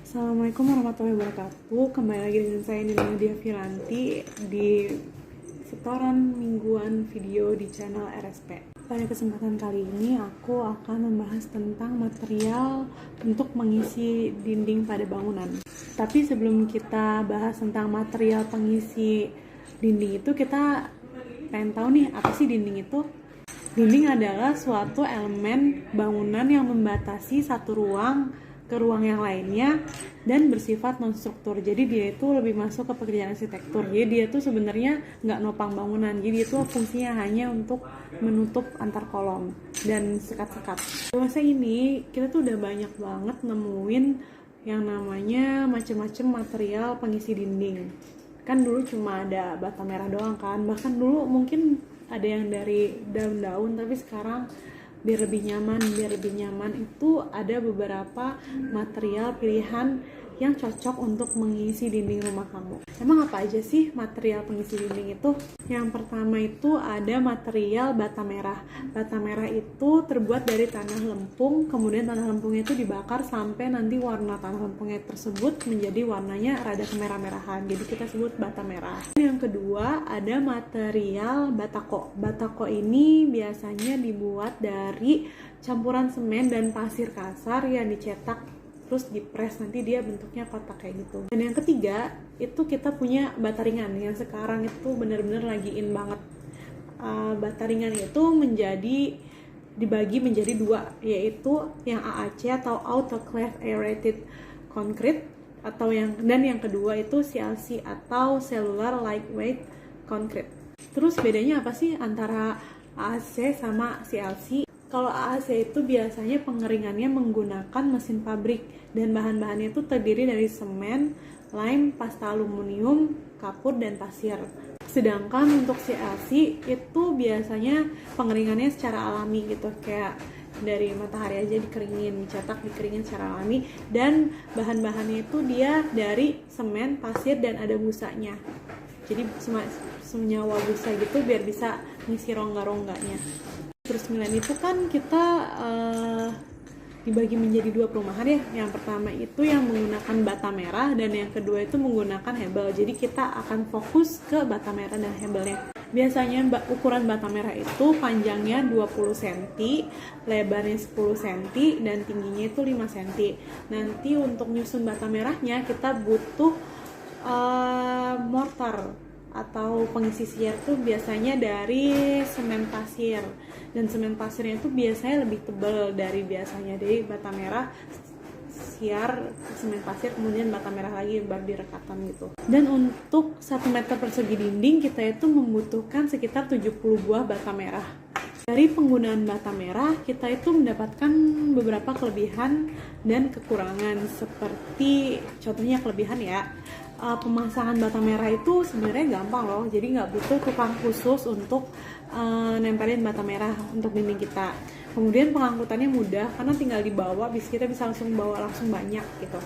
Assalamualaikum warahmatullahi wabarakatuh. Kembali lagi dengan saya Nina Diaviranti di setoran mingguan video di channel RSP. Pada kesempatan kali ini aku akan membahas tentang material untuk mengisi dinding pada bangunan. Tapi sebelum kita bahas tentang material pengisi dinding itu, kita pengen tahu nih, apa sih dinding itu? Dinding adalah suatu elemen bangunan yang membatasi satu ruang ke ruang yang lainnya dan bersifat non-struktur. Jadi dia itu lebih masuk ke pekerjaan arsitektur. Jadi dia itu sebenarnya nggak nopang bangunan. Jadi itu fungsinya hanya untuk menutup antar kolom dan sekat-sekat. Dewasa ini kita tuh udah banyak banget nemuin yang namanya macam-macam material pengisi dinding. Kan dulu cuma ada bata merah doang kan. Bahkan dulu mungkin ada yang dari daun-daun, tapi sekarang biar lebih nyaman itu ada beberapa material pilihan yang cocok untuk mengisi dinding rumah kamu. Emang apa aja sih material pengisi dinding itu? Yang pertama itu ada material bata merah. Bata merah itu terbuat dari tanah lempung, kemudian tanah lempungnya itu dibakar sampai nanti warna tanah lempungnya tersebut menjadi warnanya rada kemerah-merahan. Jadi kita sebut bata merah. Yang kedua ada material batako. Batako ini biasanya dibuat dari campuran semen dan pasir kasar yang dicetak terus dipres, nanti dia bentuknya kotak kayak gitu. Dan yang ketiga itu kita punya bata ringan yang sekarang itu bener-bener lagi in banget. Bata ringan itu dibagi menjadi dua, yaitu yang AAC atau Autoclave Aerated Concrete, atau yang kedua itu CLC atau Cellular Lightweight Concrete. Terus bedanya apa sih antara AAC sama CLC? Kalau AAC itu biasanya pengeringannya menggunakan mesin pabrik dan bahan-bahannya itu terdiri dari semen, lime, pasta aluminium, kapur, dan pasir. Sedangkan untuk CLC itu biasanya pengeringannya secara alami gitu, kayak dari matahari aja dikeringin, dicetak dikeringin secara alami, dan bahan-bahannya itu dia dari semen, pasir, dan ada busanya. Jadi senyawa busa gitu biar bisa ngisi rongga-rongganya. Terus Milan itu kan kita dibagi menjadi dua perumahan ya. Yang pertama itu yang menggunakan bata merah dan yang kedua itu menggunakan hebel. Jadi kita akan fokus ke bata merah dan hebelnya. Biasanya ukuran bata merah itu panjangnya 20 cm, lebarnya 10 cm, dan tingginya itu 5 cm. Nanti untuk nyusun bata merahnya kita butuh mortar atau pengisi siar itu biasanya dari semen pasir, dan semen pasirnya itu biasanya lebih tebal dari biasanya. Jadi bata merah, siar, semen pasir, kemudian bata merah lagi baru direkatan gitu. Dan untuk 1 meter persegi dinding kita itu membutuhkan sekitar 70 buah bata merah. Dari penggunaan bata merah kita itu mendapatkan beberapa kelebihan dan kekurangan. Seperti contohnya kelebihan ya, pemasangan bata merah itu sebenarnya gampang loh. Jadi nggak butuh tukang khusus untuk nempelin bata merah untuk dinding kita. Kemudian pengangkutannya mudah karena tinggal dibawa, kita bisa langsung bawa langsung banyak gitu.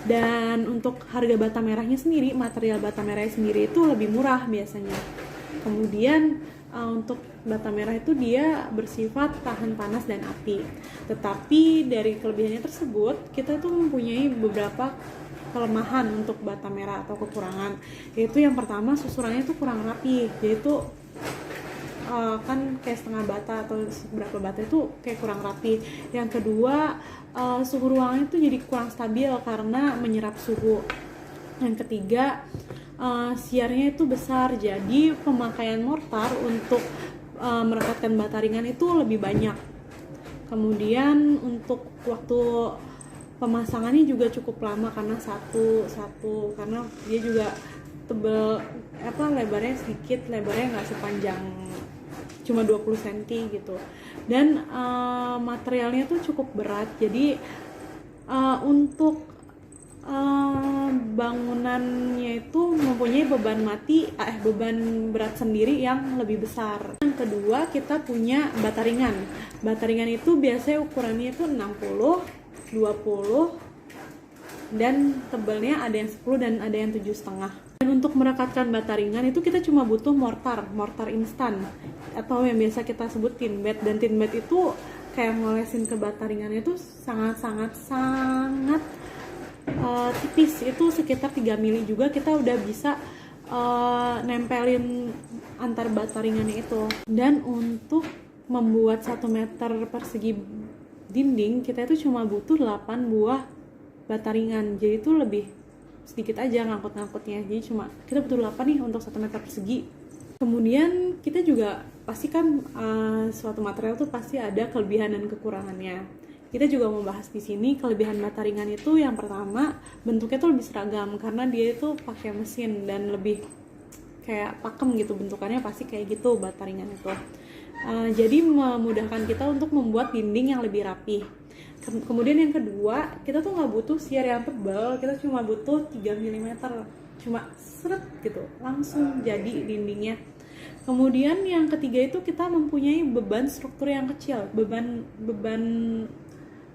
Dan untuk harga bata merahnya sendiri, material bata merahnya sendiri itu lebih murah biasanya. Kemudian untuk bata merah itu dia bersifat tahan panas dan api. Tetapi dari kelebihannya tersebut kita tuh mempunyai beberapa kelemahan untuk bata merah atau kekurangan. Yaitu yang pertama, susurannya itu kurang rapi. Yaitu kan kayak setengah bata atau berapa bata itu kayak kurang rapi. Yang kedua, suhu ruangan itu jadi kurang stabil karena menyerap suhu. Yang ketiga, siarnya itu besar, jadi pemakaian mortar untuk merekatkan bata ringan itu lebih banyak. Kemudian untuk waktu pemasangannya juga cukup lama karena satu karena dia juga tebel, lebarnya sedikit, lebarnya nggak sepanjang, cuma 20 cm gitu. Dan materialnya tuh cukup berat, jadi untuk bangunannya itu mempunyai beban berat sendiri yang lebih besar. Yang kedua, kita punya bata ringan. Bata ringan itu biasanya ukurannya itu 60, 20, dan tebalnya ada yang 10 dan ada yang 7,5. Dan untuk merekatkan bata ringan itu kita cuma butuh mortar instan atau yang biasa kita sebut tin bed. Dan tin bed itu kayak ngolesin ke bata ringannya itu sangat tipis, itu sekitar 3 mili juga kita udah bisa nempelin antar bata ringannya itu. Dan untuk membuat 1 meter persegi dinding kita itu cuma butuh 8 buah bata ringan, jadi itu lebih sedikit aja ngangkut-ngangkutnya, jadi cuma kita butuh 8 nih untuk 1 meter persegi. Kemudian kita juga pastikan suatu material tuh pasti ada kelebihan dan kekurangannya. Kita juga membahas di sini kelebihan bata ringan itu yang pertama bentuknya tuh lebih seragam karena dia itu pakai mesin dan lebih kayak pakem gitu, bentukannya pasti kayak gitu bata ringan itu. Jadi memudahkan kita untuk membuat dinding yang lebih rapi. Kemudian yang kedua, kita tuh nggak butuh siar yang tebal, kita cuma butuh 3 mm, cuma seret gitu, langsung jadi dindingnya. Kemudian yang ketiga itu kita mempunyai beban struktur yang kecil, beban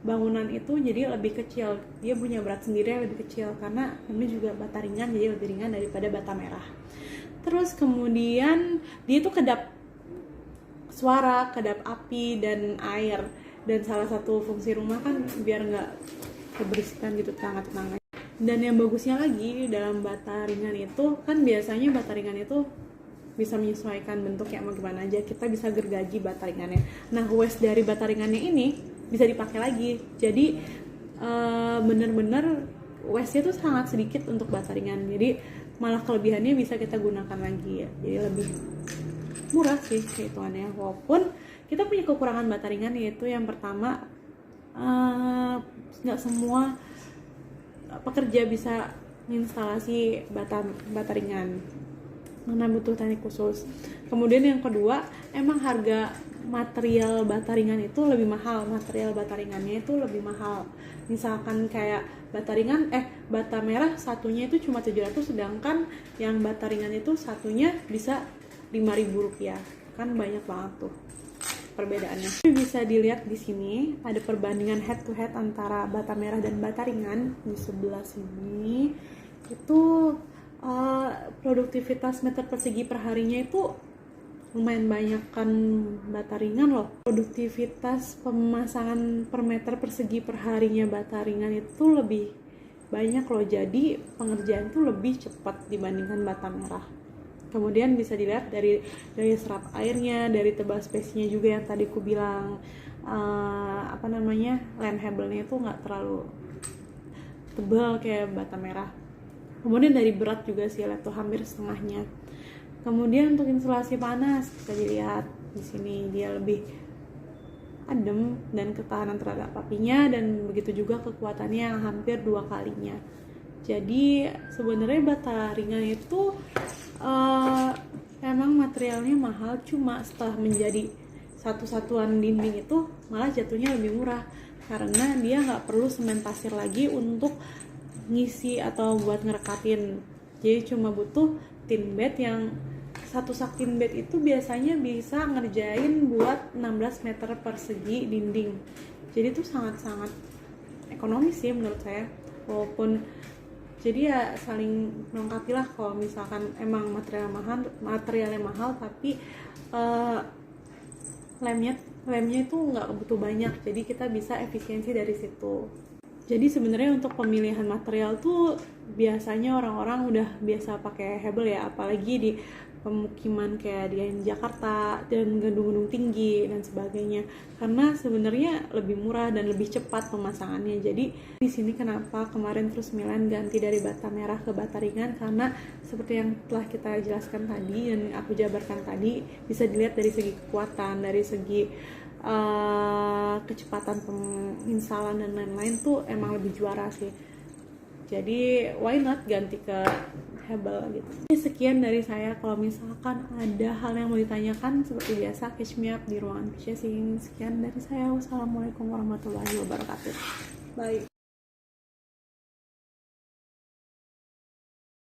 bangunan itu jadi lebih kecil, dia punya berat sendiri yang lebih kecil karena ini juga bata ringan, jadi lebih ringan daripada bata merah. Terus kemudian dia itu kedap suara, kedap api dan air. Dan salah satu fungsi rumah kan biar nggak keberisikan gitu tetangga-tetangga. Dan yang bagusnya lagi dalam bata ringan itu kan biasanya bata ringan itu bisa menyesuaikan bentuknya mau gimana aja, kita bisa gergaji bata ringannya. Nah, waste dari bata ringannya ini bisa dipakai lagi, jadi bener-bener waste-nya tuh sangat sedikit untuk bata ringan, jadi malah kelebihannya bisa kita gunakan lagi ya, jadi lebih murah sih kehitungannya. Walaupun kita punya kekurangan bata ringan, yaitu yang pertama nggak semua pekerja bisa menginstalasi bata ringan karena butuh teknik khusus. Kemudian yang kedua, emang harga material bata ringan itu lebih mahal, material bata ringannya itu lebih mahal. Misalkan kayak bata merah satunya itu cuma 700, sedangkan yang bata ringan itu satunya bisa 5.000 rupiah, kan banyak banget tuh perbedaannya. Bisa dilihat di sini ada perbandingan head to head antara bata merah dan bata ringan. Di sebelah sini itu produktivitas meter persegi per harinya itu lumayan banyak kan bata ringan loh. Produktivitas pemasangan per meter persegi per harinya bata ringan itu lebih banyak loh, jadi pengerjaan itu lebih cepat dibandingkan bata merah. Kemudian bisa dilihat dari serap airnya, dari tebal spesiesnya juga yang tadi ku bilang lem hebelnya itu nggak terlalu tebal kayak bata merah. Kemudian dari berat juga sih, lihat tuh hampir setengahnya. Kemudian untuk insulasi panas bisa dilihat di sini dia lebih adem dan ketahanan terhadap apinya, dan begitu juga kekuatannya yang hampir 2 kalinya. Jadi sebenarnya bata ringan itu emang materialnya mahal, cuma setelah menjadi satu satuan dinding itu malah jatuhnya lebih murah karena dia nggak perlu semen pasir lagi untuk ngisi atau buat ngerekatin. Jadi cuma butuh tin bed yang satu sak tin bed itu biasanya bisa ngerjain buat 16 meter persegi dinding. Jadi itu sangat-sangat ekonomis sih menurut saya. Walaupun jadi ya saling melengkapi lah. Kalau misalkan emang materialnya mahal tapi lemnya itu nggak butuh banyak, jadi kita bisa efisiensi dari situ. Jadi sebenarnya untuk pemilihan material tuh biasanya orang-orang udah biasa pakai hebel ya, apalagi di pemukiman kayak di Jakarta dan gedung-gedung tinggi dan sebagainya, karena sebenarnya lebih murah dan lebih cepat pemasangannya. Jadi di sini kenapa kemarin terus Milan ganti dari bata merah ke bata ringan, karena seperti yang telah kita jelaskan tadi dan aku jabarkan tadi, bisa dilihat dari segi kekuatan, dari segi kecepatan penginstalan dan lain-lain tuh emang lebih juara sih. Jadi why not ganti ke hebel gitu. Sekian dari saya. Kalau misalkan ada hal yang mau ditanyakan seperti biasa, catch me up di ruangan purchasing. Sekian dari saya. Wassalamualaikum warahmatullahi wabarakatuh. Bye.